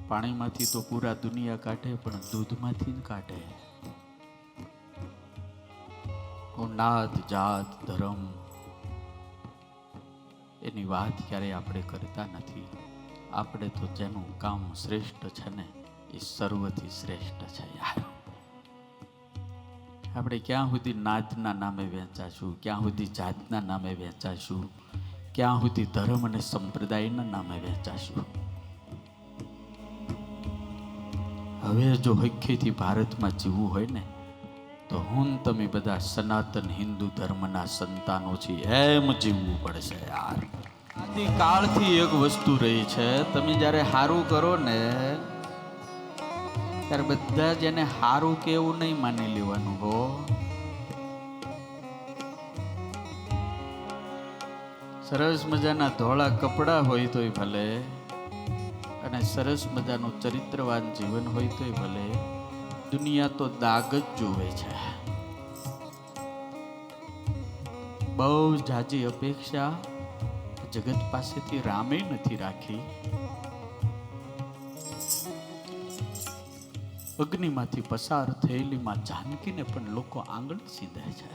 પાણીમાંથી તો પૂરા દુનિયા કાઢે, પણ દૂધમાંથી ન કાઢે. નાત જાત ધર્મ એની વાત ક્યારે આપણે કરતા નથી. આપણે તો જેનું કામ શ્રેષ્ઠ છે ને એ સર્વથી શ્રેષ્ઠ છે યાર. આપણે ક્યાં સુધી નાતના નામે વેચાશું, ક્યાં સુધી જાતના નામે વેચાશું, ક્યાં સુધી ધર્મ અને સંપ્રદાયના નામે વેચાશું. હવે જો હક્કેથી ભારતમાં જીવવું હોય ને તો હું તમે બધા સનાતન હિન્દુ ધર્મના સંતાનો છીએ એમ જીવવું પડશે યાર. આદિકાળથી એક વસ્તુ રહી છે, તમે જ્યારે હારું કરો ને ત્યારે બધા જેને હારું કે એવું નહીં માની લેવાનું હો. સરસ મજાના ધોળા કપડા હોય તોય ભલે, અને સરસ મજાનું ચરિત્રવાન જીવન હોય તોય ભલે, દુનિયા તો દાગ જ જોવે છે. બહુ જાજી અપેક્ષા જગત પાસેથી રામે નથી રાખી. અગ્નિમાંથી પસાર થયેલી માં જાનકીને પણ લોકો આંગળી સીધે છે.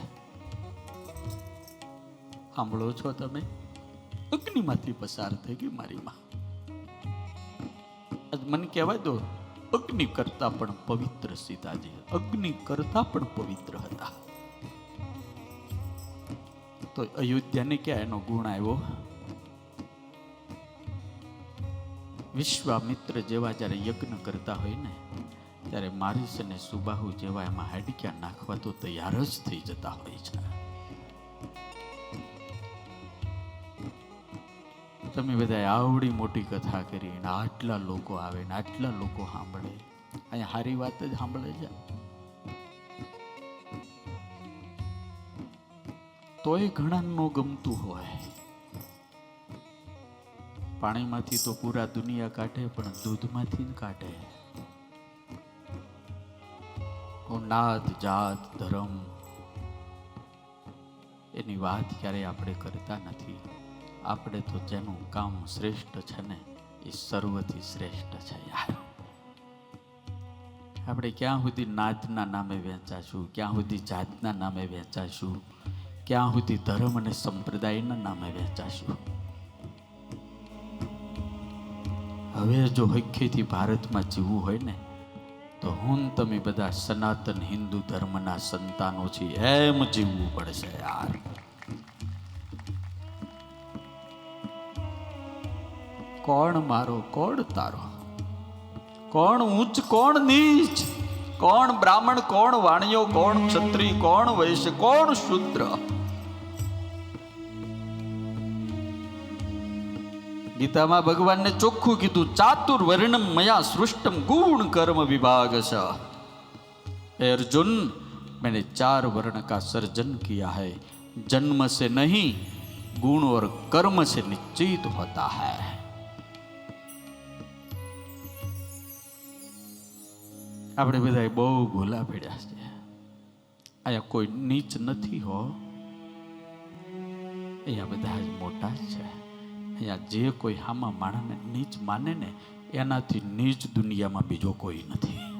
સાંભળો છો તમે? અગ્નિમાંથી પસાર થઈ ગઈ મારી માં. મને કહેવાય દો, અગ્નિ કરતા પણ પવિત્ર સીતાજી, અગ્નિ કરતા પણ પવિત્ર હતા. તો અયોધ્યાને ક્યાં એનો ગુણ આવ્યો? વિશ્વામિત્ર જેવા જ્યારે યજ્ઞ કરતા હોય ને ત્યારે મારીસ અને સુબાહુ જેવા એમાં હાડક્યા નાખવા તો તૈયાર જ થઈ જતા હોય છે. તમે બધા આવડી મોટી કથા કરી, આટલા લોકો આવે ને આટલા લોકો સાંભળે, અહીંયા સારી વાત જ સાંભળે છે. તોય ઘણા નો ગમતું હોય. પાણીમાંથી તો પૂરા દુનિયા કાઢે, પણ દૂધમાંથી ન કાઢે. નાત જાત ધર્મ એની વાત ક્યારે આપણે કરતા નથી. આપણે તો જેનું કામ શ્રેષ્ઠ છે ને એ સર્વથી શ્રેષ્ઠ છે યાર. આપણે ક્યાં સુધી નાતના નામે વેચાશું, ક્યાં સુધી જાતના નામે વેચાશું, ક્યાં સુધી ધર્મ અને સંપ્રદાયના નામે વેચાશું. હવે જો હક્કેથી ભારતમાં જીવવું હોય ને તો હું તમે બધા સનાતન હિન્દુ ધર્મના સંતાનો છીએ એમ જીવવું પડશે યાર. કોણ મારો કોણ તારો, કોણ ઉચ્ચ કોણ નીચ, કોણ બ્રાહ્મણ કોણ વાણિયો, કોણ ક્ષત્રિય કોણ વૈશ્ય, કોણ શૂદ્ર. ગીતામાં ભગવાનને ચોખ્ખું કીધું, ચાતુર્વર્ણમ મયા સૃષ્ટમ ગુણ કર્મ विभाग स. अर्जुन, मैंने 4 वर्ण का सर्जन किया है, जन्म से नहीं गुण और कर्म से निश्चित होता है. આપણે બધા બહુ ભૂલા પડ્યા છે. અહીંયા કોઈ નીચ નથી હો, અહીંયા બધા જ મોટા જ છે. અહીંયા જે કોઈ હામા માણસને નીચ માને ને એનાથી નીચ દુનિયામાં બીજો કોઈ નથી.